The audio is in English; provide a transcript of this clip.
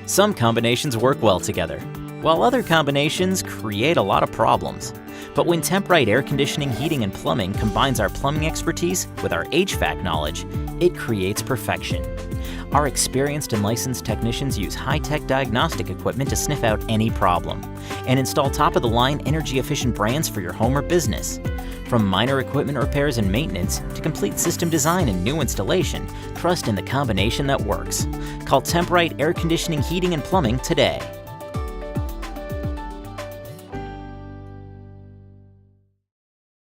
Some combinations work well together, while other combinations create a lot of problems. But when TEMPRITE Air Conditioning, Heating, and Plumbing combines our plumbing expertise with our HVAC knowledge, it creates perfection. Our experienced and licensed technicians use high-tech diagnostic equipment to sniff out any problem and install top-of-the-line energy-efficient brands for your home or business. From minor equipment repairs and maintenance to complete system design and new installation, trust in the combination that works. Call TEMPRITE Air Conditioning, Heating, and Plumbing today.